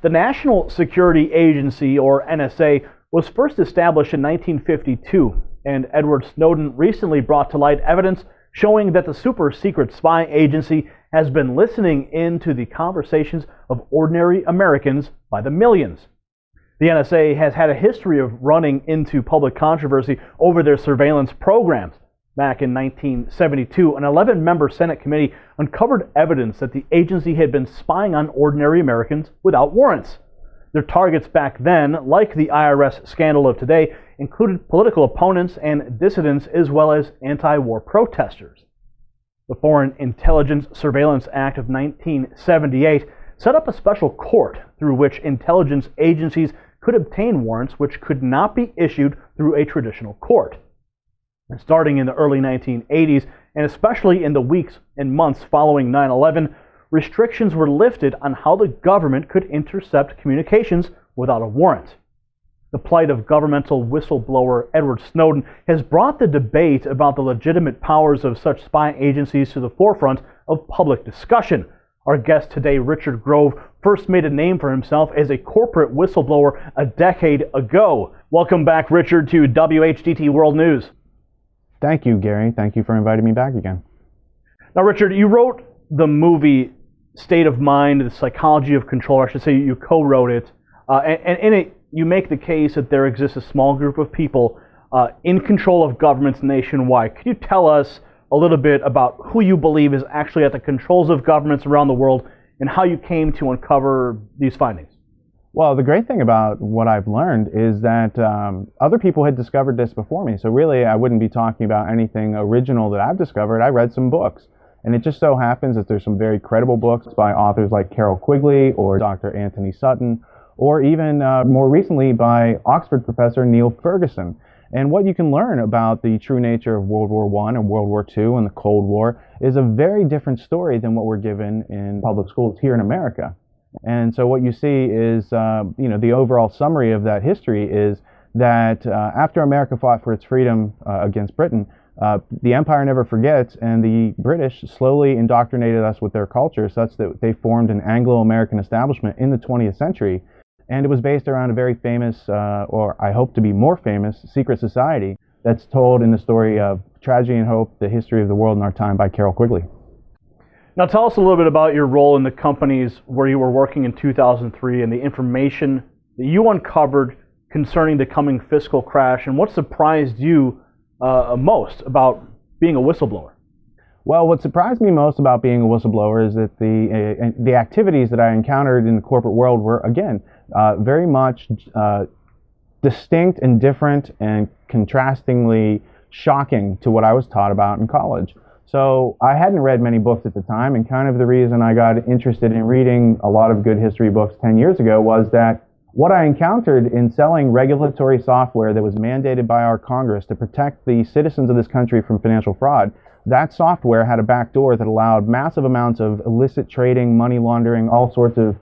The National Security Agency, or NSA, was first established in 1952, and Edward Snowden recently brought to light evidence showing that the super-secret spy agency has been listening in to the conversations of ordinary Americans by the millions. The NSA has had a history of running into public controversy over their surveillance programs. Back in 1972, an 11-member Senate committee uncovered evidence that the agency had been spying on ordinary Americans without warrants. Their targets back then, like the IRS scandal of today, included political opponents and dissidents as well as anti-war protesters. The Foreign Intelligence Surveillance Act of 1978 set up a special court through which intelligence agencies could obtain warrants which could not be issued through a traditional court. And starting in the early 1980s, and especially in the weeks and months following 9/11, restrictions were lifted on how the government could intercept communications without a warrant. The plight of governmental whistleblower Edward Snowden has brought the debate about the legitimate powers of such spy agencies to the forefront of public discussion. Our guest today, Richard Grove, first made a name for himself as a corporate whistleblower a decade ago. Welcome back, Richard, to WHDT World News. Thank you, Gary. Thank you for inviting me back again. Now, Richard, you wrote the movie State of Mind, The Psychology of Control. I should say you co-wrote it. And in it, you make the case that there exists a small group of people in control of governments nationwide. Could you tell us a little bit about who you believe is actually at the controls of governments around the world and how you came to uncover these findings? Well, the great thing about what I've learned is that other people had discovered this before me. So really, I wouldn't be talking about anything original that I've discovered. I read some books. And it just so happens that there's some very credible books by authors like Carol Quigley or Dr. Anthony Sutton, or even more recently by Oxford professor Neil Ferguson. And what you can learn about the true nature of World War I and World War II and the Cold War is a very different story than what we're given in public schools here in America. And so what you see is, the overall summary of that history is that after America fought for its freedom against Britain, the empire never forgets, and the British slowly indoctrinated us with their culture such that they formed an Anglo-American establishment in the 20th century. And it was based around a very famous, or I hope to be more famous, secret society that's told in the story of Tragedy and Hope, The History of the World in Our Time by Carol Quigley. Now tell us a little bit about your role in the companies where you were working in 2003 and the information that you uncovered concerning the coming fiscal crash, and what surprised you most about being a whistleblower? Well, what surprised me most about being a whistleblower is that the activities that I encountered in the corporate world were, again, very much distinct and different and contrastingly shocking to what I was taught about in college. So I hadn't read many books at the time, and kind of the reason I got interested in reading a lot of good history books 10 years ago was that what I encountered in selling regulatory software that was mandated by our Congress to protect the citizens of this country from financial fraud, that software had a backdoor that allowed massive amounts of illicit trading, money laundering, all sorts of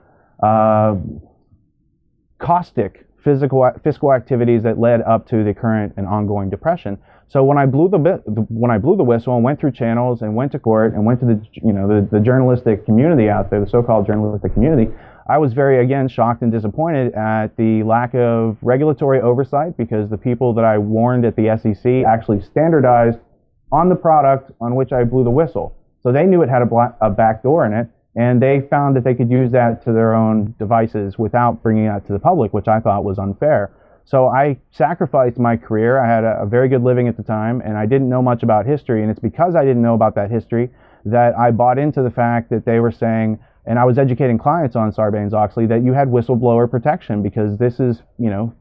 caustic fiscal activities that led up to the current and ongoing depression. So when I blew the whistle and went through channels and went to court and went to the journalistic community out there, the so-called journalistic community, I was very, again, shocked and disappointed at the lack of regulatory oversight, because the people that I warned at the SEC actually standardized on the product on which I blew the whistle. So they knew it had a backdoor in it, and they found that they could use that to their own devices without bringing that to the public, which I thought was unfair. So I sacrificed my career. I had a very good living at the time, and I didn't know much about history, and it's because I didn't know about that history that I bought into the fact that they were saying, and I was educating clients on Sarbanes-Oxley, that you had whistleblower protection because this is,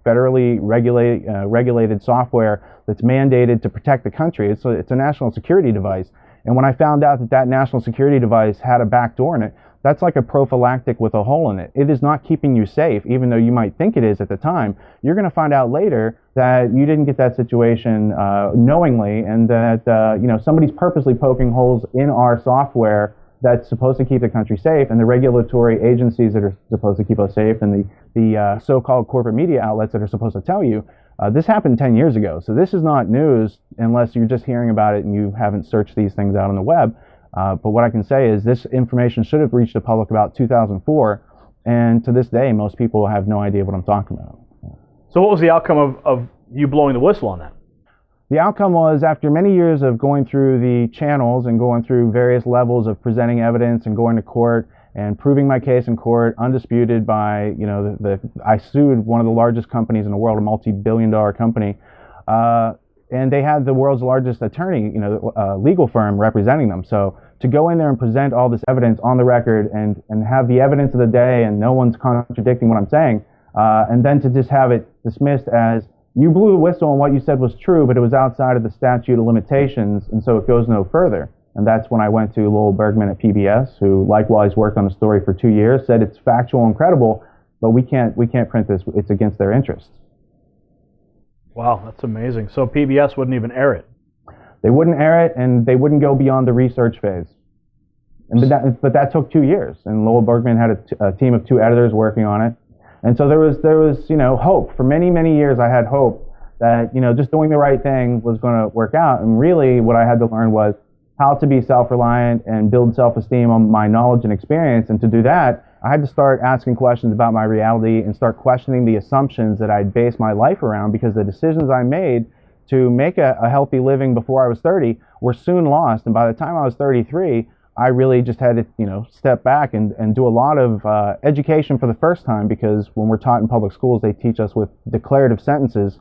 federally regulated software that's mandated to protect the country. It's a national security device. And when I found out that that national security device had a backdoor in it, that's like a prophylactic with a hole in it. It is not keeping you safe, even though you might think it is at the time. You're going to find out later that you didn't get that situation knowingly, and that somebody's purposely poking holes in our software that's supposed to keep the country safe, and the regulatory agencies that are supposed to keep us safe, and the so-called corporate media outlets that are supposed to tell you. This happened 10 years ago, so this is not news unless you're just hearing about it and you haven't searched these things out on the web. But what I can say is this information should have reached the public about 2004, And to this day, most people have no idea what I'm talking about. So what was the outcome of you blowing the whistle on that? The outcome was, after many years of going through the channels and going through various levels of presenting evidence and going to court and proving my case in court, undisputed by, I sued one of the largest companies in the world, a multi-billion-dollar company, and they had the world's largest attorney, legal firm representing them. So to go in there and present all this evidence on the record and have the evidence of the day and no one's contradicting what I'm saying, and then to just have it dismissed as, you blew the whistle and what you said was true, but it was outside of the statute of limitations, and so it goes no further. And that's when I went to Lowell Bergman at PBS, who likewise worked on the story for 2 years, said it's factual and credible, but we can't print this, it's against their interests. Wow, that's amazing. So PBS wouldn't even air it? They wouldn't air it, and they wouldn't go beyond the research phase. But that took 2 years, and Lowell Bergman had a team of 2 editors working on it. And so there was hope. For many, many years I had hope that, just doing the right thing was going to work out. And really what I had to learn was how to be self-reliant and build self-esteem on my knowledge and experience. And to do that, I had to start asking questions about my reality and start questioning the assumptions that I'd based my life around, because the decisions I made to make a healthy living before I was 30 were soon lost. And by the time I was 33, I really just had to, step back and do a lot of education for the first time, because when we're taught in public schools, they teach us with declarative sentences,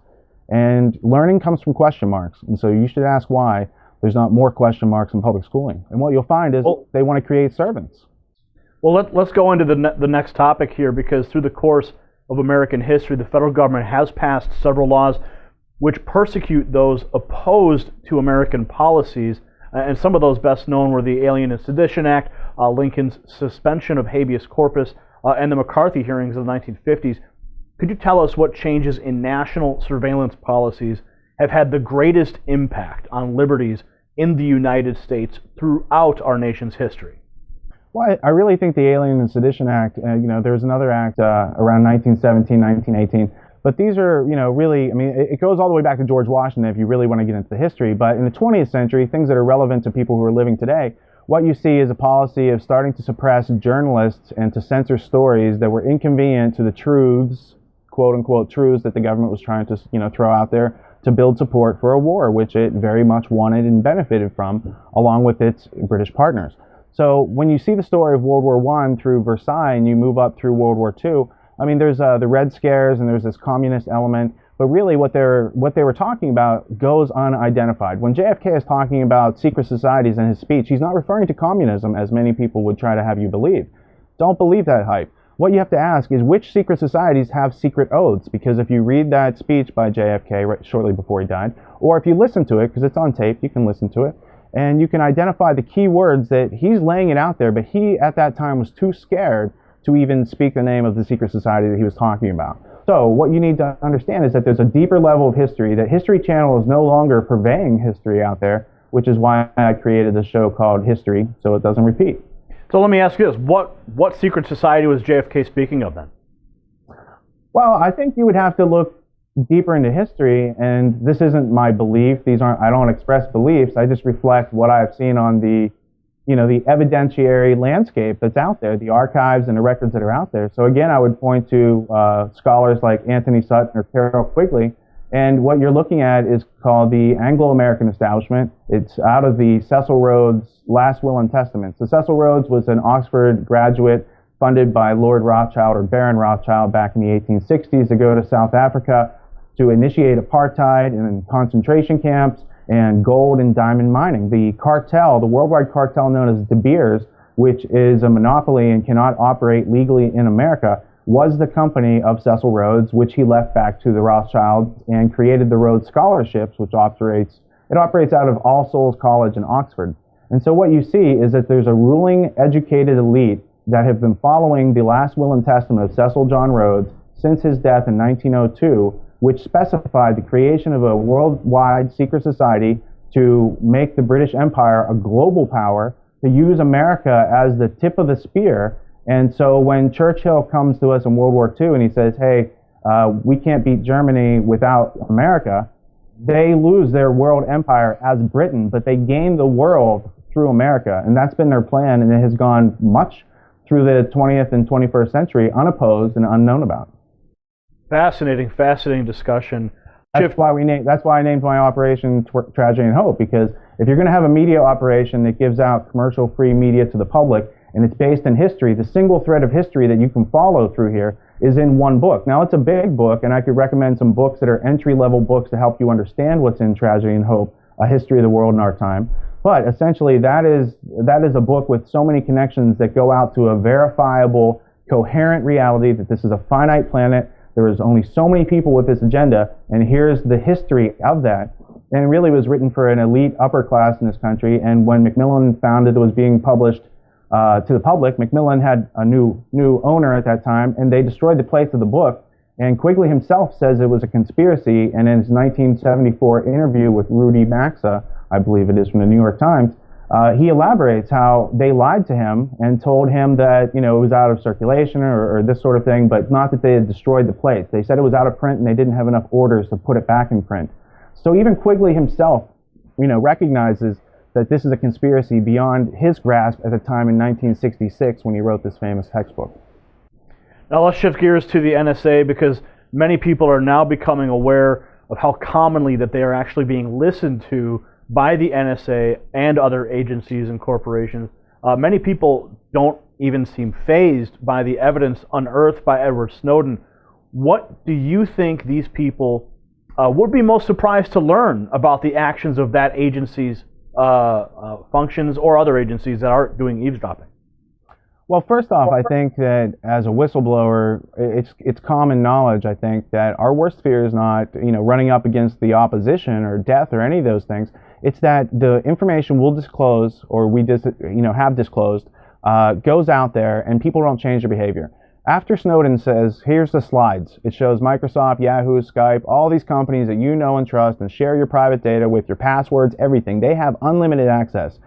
and learning comes from question marks. And so you should ask why there's not more question marks in public schooling. And what you'll find is they want to create servants. Well, let's go into the next topic here, because through the course of American history, the federal government has passed several laws which persecute those opposed to American policies. And some of those best known were the Alien and Sedition Act, Lincoln's suspension of habeas corpus, and the McCarthy hearings of the 1950s. Could you tell us what changes in national surveillance policies have had the greatest impact on liberties in the United States throughout our nation's history? Well, I really think the Alien and Sedition Act, there was another act around 1917, 1918. But these are, really, it goes all the way back to George Washington if you really want to get into the history. But in the 20th century, things that are relevant to people who are living today, what you see is a policy of starting to suppress journalists and to censor stories that were inconvenient to the truths, quote unquote truths, that the government was trying to, throw out there to build support for a war, which it very much wanted and benefited from, along with its British partners. So when you see the story of World War I through Versailles and you move up through World War II, there's the Red Scares and there's this communist element, but really what they were talking about goes unidentified. When JFK is talking about secret societies in his speech, he's not referring to communism as many people would try to have you believe. Don't believe that hype. What you have to ask is, which secret societies have secret oaths? Because if you read that speech by JFK shortly before he died, or if you listen to it, because it's on tape, you can listen to it, and you can identify the key words that he's laying it out there, but he at that time was too scared to even speak the name of the secret society that he was talking about. So what you need to understand is that there's a deeper level of history, that History Channel is no longer purveying history out there, which is why I created a show called History, so it doesn't repeat. So let me ask you this, what secret society was JFK speaking of then? Well, I think you would have to look deeper into history, and this isn't my belief. I don't express beliefs, I just reflect what I've seen on the evidentiary landscape that's out there, the archives and the records that are out there. So again, I would point to scholars like Anthony Sutton or Carol Quigley, and what you're looking at is called the Anglo-American Establishment. It's out of the Cecil Rhodes' Last Will and Testament. So Cecil Rhodes was an Oxford graduate funded by Lord Rothschild or Baron Rothschild back in the 1860s to go to South Africa to initiate apartheid and concentration camps and gold and diamond mining. The cartel, the worldwide cartel known as De Beers, which is a monopoly and cannot operate legally in America, was the company of Cecil Rhodes, which he left back to the Rothschilds and created the Rhodes Scholarships, which operates out of All Souls College in Oxford. And so what you see is that there's a ruling, educated elite that have been following the Last Will and Testament of Cecil John Rhodes since his death in 1902, which specified the creation of a worldwide secret society to make the British Empire a global power, to use America as the tip of the spear. And so when Churchill comes to us in World War II and he says, hey, we can't beat Germany without America, they lose their world empire as Britain, but they gain the world through America. And that's been their plan, and it has gone much through the 20th and 21st century unopposed and unknown about. Fascinating discussion. That's why I named my operation Tragedy and Hope, because if you're going to have a media operation that gives out commercial-free media to the public, and it's based in history, the single thread of history that you can follow through here is in one book. Now, it's a big book, and I could recommend some books that are entry-level books to help you understand what's in Tragedy and Hope, A History of the World in Our Time. But essentially, that is a book with so many connections that go out to a verifiable, coherent reality that this is a finite planet. There is only so many people with this agenda, and here's the history of that. And it really was written for an elite upper class in this country. And when Macmillan found it was being published to the public, Macmillan had a new owner at that time, and they destroyed the plates of the book. And Quigley himself says it was a conspiracy. And in his 1974 interview with Rudy Maxa, I believe it is, from the New York Times, he elaborates how they lied to him and told him that, it was out of circulation or this sort of thing, but not that they had destroyed the plates. They said it was out of print and they didn't have enough orders to put it back in print. So even Quigley himself, recognizes that this is a conspiracy beyond his grasp at the time in 1966 when he wrote this famous textbook. Now let's shift gears to the NSA, because many people are now becoming aware of how commonly that they are actually being listened to by the NSA and other agencies and corporations. Many people don't even seem fazed by the evidence unearthed by Edward Snowden. What do you think these people would be most surprised to learn about the actions of that agency's functions or other agencies that are doing eavesdropping? Well, first off, I think that as a whistleblower, it's common knowledge, I think, that our worst fear is not, running up against the opposition or death or any of those things. It's that the information we'll disclose, or we have disclosed, goes out there and people don't change their behavior. After Snowden says, here's the slides, it shows Microsoft, Yahoo, Skype, all these companies that you know and trust and share your private data with your passwords, everything. They have unlimited access.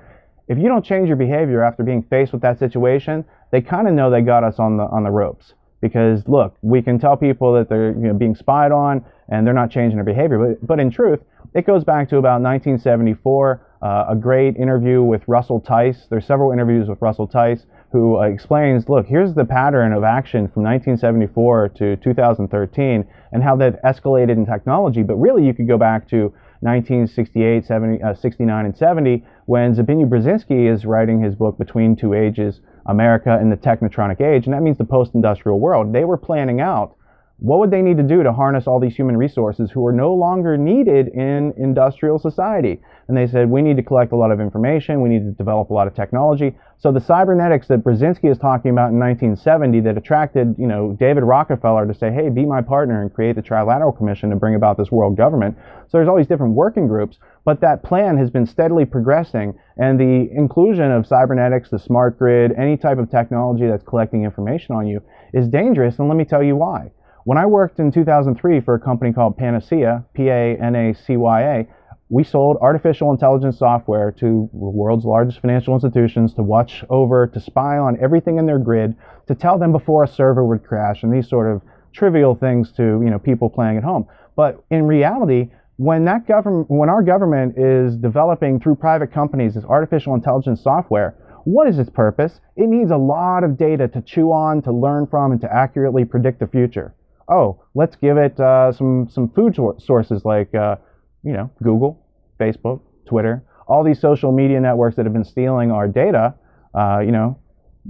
If you don't change your behavior after being faced with that situation, they kind of know they got us on the ropes. Because look, we can tell people that they're being spied on and they're not changing their behavior. But in truth, it goes back to about 1974, a great interview with Russell Tice. There's several interviews with Russell Tice who explains, look, here's the pattern of action from 1974 to 2013 and how that escalated in technology. But really, you could go back to 1968, 69, and 70, when Zbigniew Brzezinski is writing his book Between Two Ages, America and the Technotronic Age, and that means the post-industrial world. They were planning out what would they need to do to harness all these human resources who are no longer needed in industrial society. And they said, we need to collect a lot of information, we need to develop a lot of technology. So the cybernetics that Brzezinski is talking about in 1970 that attracted, David Rockefeller to say, hey, be my partner and create the Trilateral Commission to bring about this world government. So there's all these different working groups, but that plan has been steadily progressing, and the inclusion of cybernetics, the smart grid, any type of technology that's collecting information on you is dangerous, and let me tell you why. When I worked in 2003 for a company called Panacea, P-A-N-A-C-Y-A, we sold artificial intelligence software to the world's largest financial institutions to watch over, to spy on everything in their grid, to tell them before a server would crash, and these sort of trivial things to people playing at home. But in reality, when our government is developing through private companies this artificial intelligence software, what is its purpose? It needs a lot of data to chew on, to learn from, and to accurately predict the future. Oh, let's give it some food sources like Google, Facebook, Twitter, all these social media networks that have been stealing our data.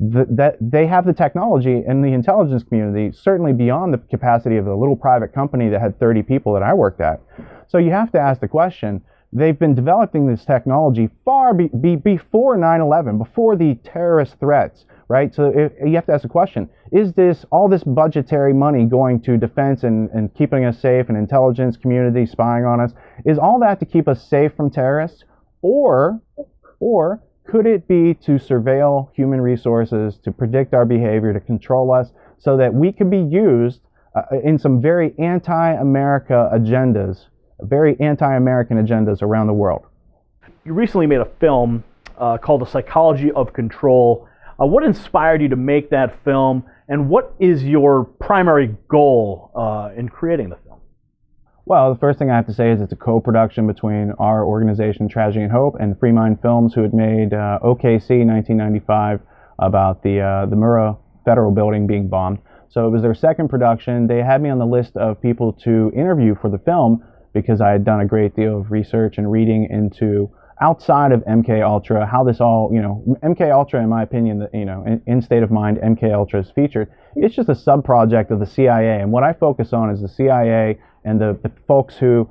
That they have the technology in the intelligence community, certainly beyond the capacity of the little private company that had 30 people that I worked at. So you have to ask the question, they've been developing this technology far before 9/11, before the terrorist threats, right? So you have to ask the question, is all this budgetary money going to defense and keeping us safe and intelligence community spying on us? Is all that to keep us safe from terrorists? Or could it be to surveil human resources, to predict our behavior, to control us, so that we could be used in some very anti-America agendas, very anti-American agendas around the world? You recently made a film called The Psychology of Control. What inspired you to make that film, and what is your primary goal in creating the film? Well, the first thing I have to say is it's a co-production between our organization, Tragedy and Hope, and Free Mind Films, who had made OKC 1995, about the Murrah Federal Building being bombed. So it was their second production. They had me on the list of people to interview for the film because I had done a great deal of research and reading into outside of MK Ultra, how this all, MK Ultra, in my opinion, in State of Mind, MK Ultra is featured. It's just a sub-project of the CIA, and what I focus on is the CIA and the folks who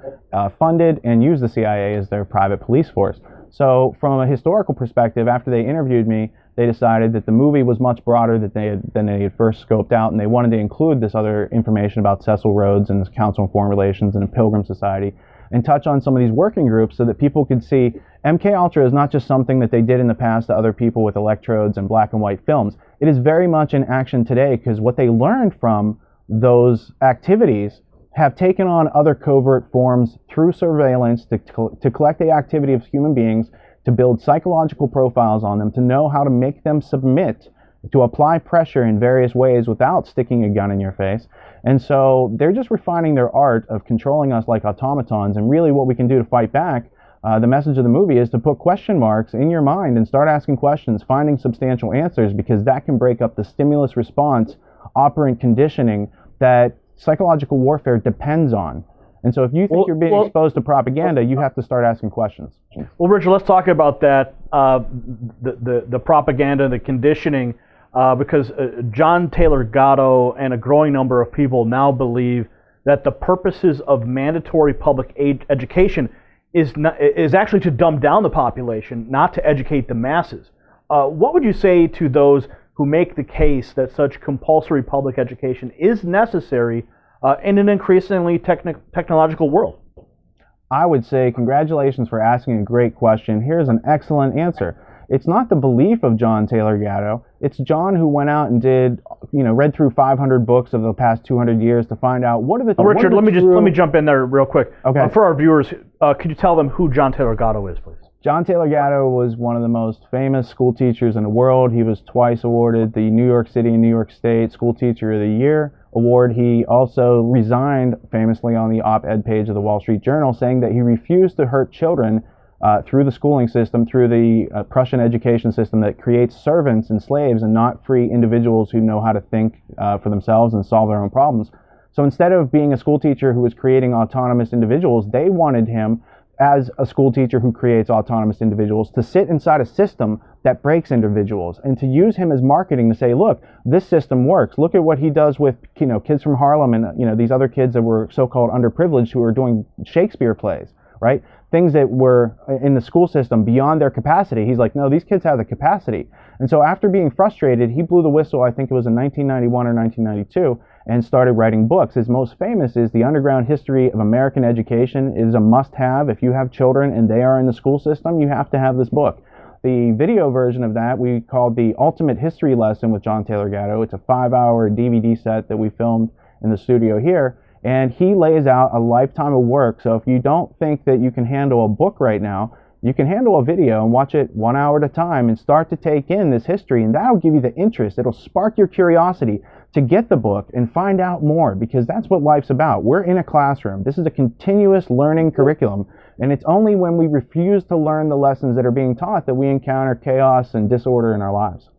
funded and used the CIA as their private police force. So from a historical perspective, after they interviewed me, they decided that the movie was much broader than they had first scoped out, and they wanted to include this other information about Cecil Rhodes and the Council on Foreign Relations and a Pilgrim Society, and touch on some of these working groups so that people could see MK Ultra is not just something that they did in the past to other people with electrodes and black and white films. It is very much in action today, because what they learned from those activities have taken on other covert forms through surveillance to collect the activity of human beings, to build psychological profiles on them, to know how to make them submit, to apply pressure in various ways without sticking a gun in your face. And so they're just refining their art of controlling us like automatons, and really what we can do to fight back. The message of the movie is to put question marks in your mind and start asking questions, finding substantial answers, because that can break up the stimulus response, operant conditioning that psychological warfare depends on. And so if you think you're being exposed to propaganda, you have to start asking questions. Well, Richard, let's talk about that, the propaganda, the conditioning, because John Taylor Gatto and a growing number of people now believe that the purposes of mandatory public education is actually to dumb down the population, not to educate the masses. What would you say to those who make the case that such compulsory public education is necessary in an increasingly technological world? I would say congratulations for asking a great question. Here's an excellent answer. It's not the belief of John Taylor Gatto. It's John who went out and read through 500 books of the past 200 years to find out what are the. Richard, let me jump in there real quick. Okay. For our viewers, could you tell them who John Taylor Gatto is, please? John Taylor Gatto was one of the most famous school teachers in the world. He was twice awarded the New York City and New York State School Teacher of the Year award. He also resigned famously on the op-ed page of the Wall Street Journal, saying that he refused to hurt children through the schooling system, through the Prussian education system that creates servants and slaves and not free individuals who know how to think for themselves and solve their own problems. So instead of being a school teacher who was creating autonomous individuals, they wanted him, as a school teacher who creates autonomous individuals, to sit inside a system that breaks individuals, and to use him as marketing to say, look, this system works. Look at what he does with kids from Harlem and these other kids that were so-called underprivileged who are doing Shakespeare plays, right? Things that were in the school system beyond their capacity. He's like, no, these kids have the capacity. And so after being frustrated, he blew the whistle, I think it was in 1991 or 1992, and started writing books. His most famous is The Underground History of American Education. It is a must-have. If you have children and they are in the school system, you have to have this book. The video version of that we called The Ultimate History Lesson with John Taylor Gatto. It's a 5-hour DVD set that we filmed in the studio here. And he lays out a lifetime of work. So if you don't think that you can handle a book right now, you can handle a video and watch it 1 hour at a time and start to take in this history, and that'll give you the interest. It'll spark your curiosity to get the book and find out more, because that's what life's about. We're in a classroom. This is a continuous learning curriculum, and it's only when we refuse to learn the lessons that are being taught that we encounter chaos and disorder in our lives.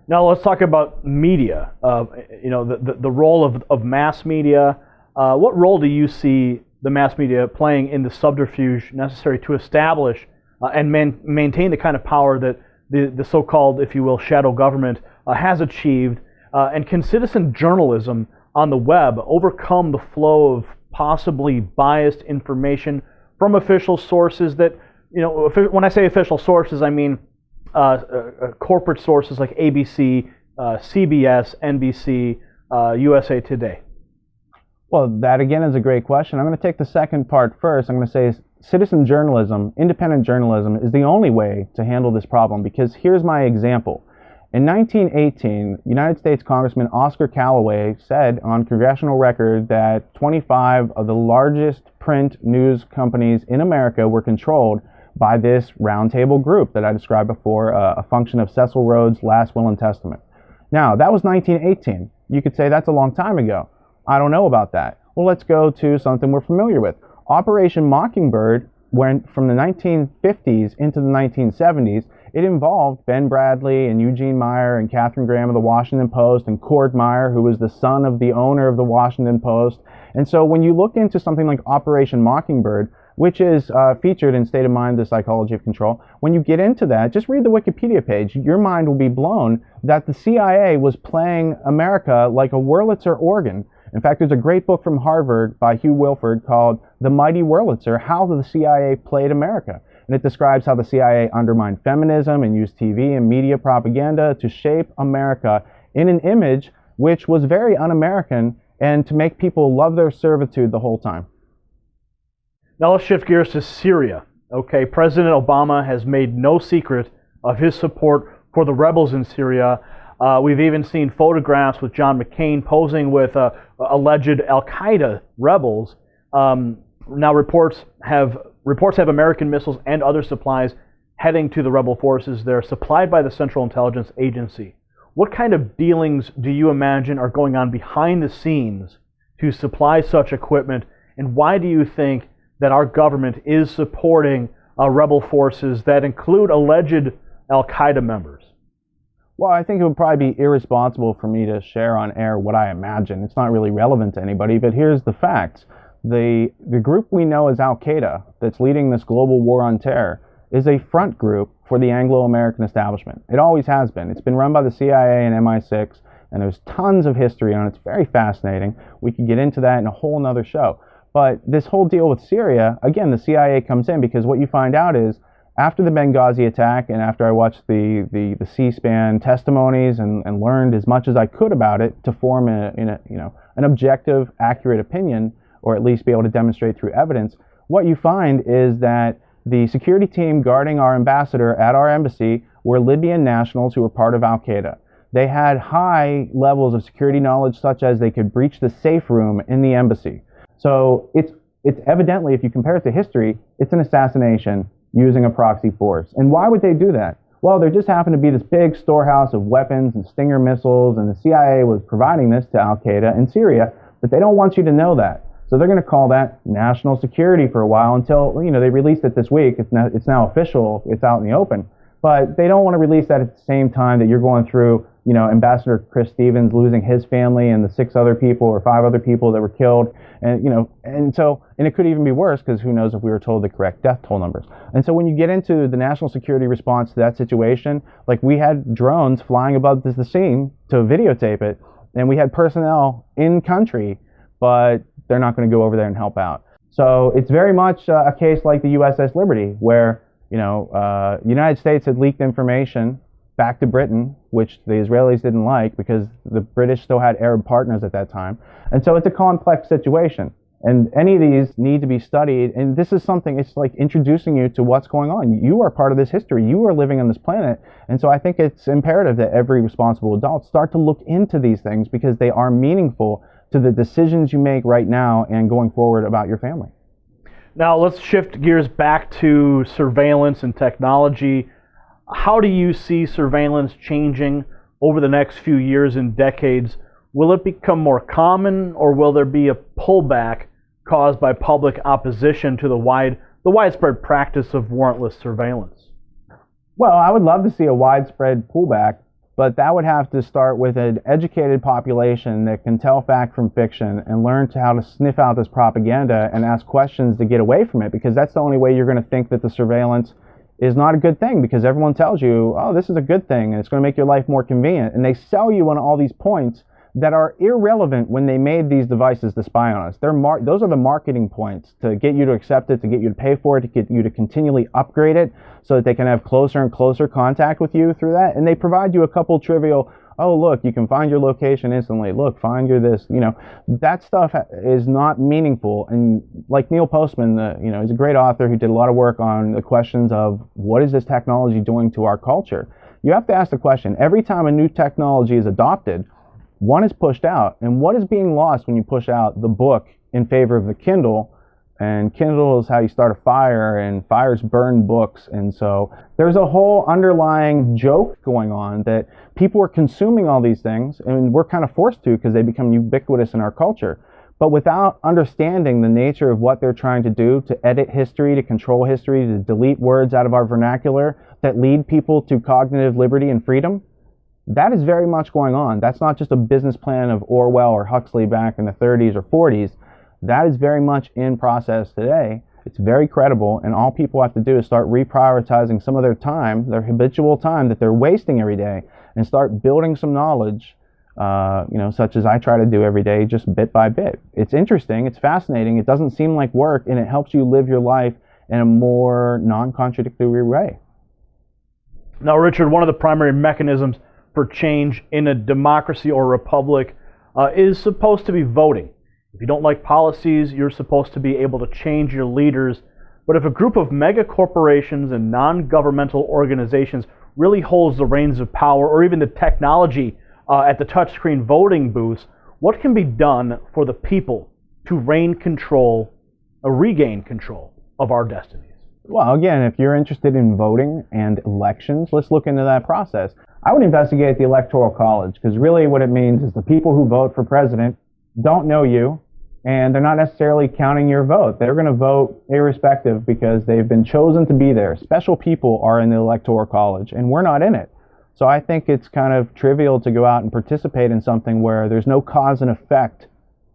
Now let's talk about media. The role of mass media. What role do you see the mass media playing in the subterfuge necessary to establish and maintain the kind of power that the so-called, if you will, shadow government has achieved? And can citizen journalism on the web overcome the flow of possibly biased information from official sources that, when I say official sources, I mean corporate sources like ABC, CBS, NBC, USA Today? Well, that again is a great question. I'm going to take the second part first. I'm going to say citizen journalism, independent journalism, is the only way to handle this problem, because here's my example. In 1918, United States Congressman Oscar Callaway said on congressional record that 25 of the largest print news companies in America were controlled by this roundtable group that I described before, a function of Cecil Rhodes' last will and testament. Now, that was 1918. You could say that's a long time ago. I don't know about that. Well, let's go to something we're familiar with. Operation Mockingbird went from the 1950s into the 1970s. it involved Ben Bradley and Eugene Meyer and Katharine Graham of the Washington Post and Cord Meyer, who was the son of the owner of the Washington Post. And so when you look into something like Operation Mockingbird, which is featured in State of Mind, The Psychology of Control, when you get into that, just read the Wikipedia page. Your mind will be blown that the CIA was playing America like a Wurlitzer organ. In fact, there's a great book from Harvard by Hugh Wilford called The Mighty Wurlitzer, How the CIA Played America. And it describes how the CIA undermined feminism and used TV and media propaganda to shape America in an image which was very un-American and to make people love their servitude the whole time. Now let's shift gears to Syria. Okay, President Obama has made no secret of his support for the rebels in Syria. We've even seen photographs with John McCain posing with alleged Al-Qaeda rebels. Now reports have American missiles and other supplies heading to the rebel forces there, supplied by the Central Intelligence Agency. What kind of dealings do you imagine are going on behind the scenes to supply such equipment, and why do you think that our government is supporting rebel forces that include alleged Al-Qaeda members? Well, I think it would probably be irresponsible for me to share on air what I imagine. It's not really relevant to anybody, but here's the facts. The group we know as Al-Qaeda that's leading this global war on terror is a front group for the Anglo-American establishment. It always has been. It's been run by the CIA and MI6, and there's tons of history on it. It's very fascinating. We could get into that in a whole nother show. But this whole deal with Syria, again, the CIA comes in because what you find out is after the Benghazi attack and after I watched the C-SPAN testimonies and learned as much as I could about it to form an objective, accurate opinion, or at least be able to demonstrate through evidence, what you find is that the security team guarding our ambassador at our embassy were Libyan nationals who were part of Al-Qaeda. They had high levels of security knowledge, such as they could breach the safe room in the embassy. So it's evidently, if you compare it to history, it's an assassination using a proxy force. And why would they do that? Well, there just happened to be this big storehouse of weapons and Stinger missiles, and the CIA was providing this to Al-Qaeda in Syria, but they don't want you to know that. So they're going to call that national security for a while until, they released it this week. It's now official. It's out in the open. But they don't want to release that at the same time that you're going through, Ambassador Chris Stevens losing his family and the 6 other people or 5 other people that were killed. And, and it could even be worse because who knows if we were told the correct death toll numbers. And so when you get into the national security response to that situation, like we had drones flying above the scene to videotape it, and we had personnel in country, but they're not going to go over there and help out. So it's very much a case like the USS Liberty, where the United States had leaked information back to Britain, which the Israelis didn't like because the British still had Arab partners at that time. And so it's a complex situation. And any of these need to be studied. And this is something, it's like introducing you to what's going on. You are part of this history. You are living on this planet. And so I think it's imperative that every responsible adult start to look into these things because they are meaningful to the decisions you make right now and going forward about your family. Now let's shift gears back to surveillance and technology. How do you see surveillance changing over the next few years and decades? Will it become more common, or will there be a pullback caused by public opposition to the widespread practice of warrantless surveillance? Well, I would love to see a widespread pullback, but that would have to start with an educated population that can tell fact from fiction and learn how to sniff out this propaganda and ask questions to get away from it, because that's the only way you're going to think that the surveillance is not a good thing, because everyone tells you, oh, this is a good thing and it's going to make your life more convenient. And they sell you on all these points that are irrelevant when they made these devices to spy on us. Those are the marketing points to get you to accept it, to get you to pay for it, to get you to continually upgrade it so that they can have closer and closer contact with you through that. And they provide you a couple trivial, oh, look, you can find your location instantly. Look, find your this. That stuff is not meaningful. And like Neil Postman, he's a great author who did a lot of work on the questions of what is this technology doing to our culture? You have to ask the question, every time a new technology is adopted, one is pushed out, and what is being lost when you push out the book in favor of the Kindle? And Kindle is how you start a fire, and fires burn books. And so there's a whole underlying joke going on that people are consuming all these things, and we're kind of forced to because they become ubiquitous in our culture. But without understanding the nature of what they're trying to do, to edit history, to control history, to delete words out of our vernacular that lead people to cognitive liberty and freedom, that is very much going on. That's not just a business plan of Orwell or Huxley back in the 30s or 40s. That is very much in process today. It's very credible, and all people have to do is start reprioritizing some of their time, their habitual time that they're wasting every day, and start building some knowledge, such as I try to do every day, just bit by bit. It's interesting, it's fascinating, it doesn't seem like work, and it helps you live your life in a more non-contradictory way. Now, Richard, one of the primary mechanisms for change in a democracy or republic is supposed to be voting. If you don't like policies, you're supposed to be able to change your leaders. But if a group of mega corporations and non-governmental organizations really holds the reins of power, or even the technology at the touchscreen voting booths, what can be done for the people to regain control of our destinies? Well, again, if you're interested in voting and elections, let's look into that process. I would investigate the Electoral College, because really what it means is the people who vote for president don't know you, and they're not necessarily counting your vote. They're going to vote irrespective because they've been chosen to be there. Special people are in the Electoral College, and we're not in it. So I think it's kind of trivial to go out and participate in something where there's no cause and effect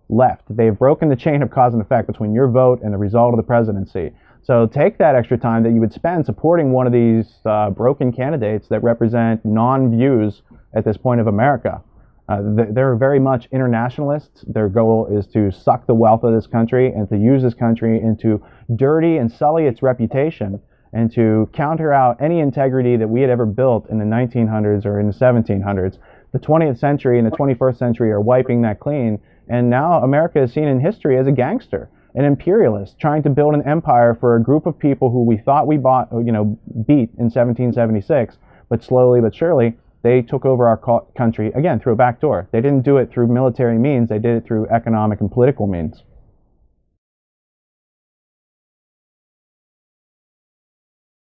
left. They've broken the chain of cause and effect between your vote and the result of the presidency. So take that extra time that you would spend supporting one of these broken candidates that represent non-views at this point of America. They're very much internationalists. Their goal is to suck the wealth of this country and to use this country and to dirty and sully its reputation and to counter out any integrity that we had ever built in the 1900s or in the 1700s. The 20th century and the 21st century are wiping that clean, and now America is seen in history as a gangster, an imperialist, trying to build an empire for a group of people who we thought we beat in 1776, but slowly but surely, they took over our country, again, through a back door. They didn't do it through military means, they did it through economic and political means.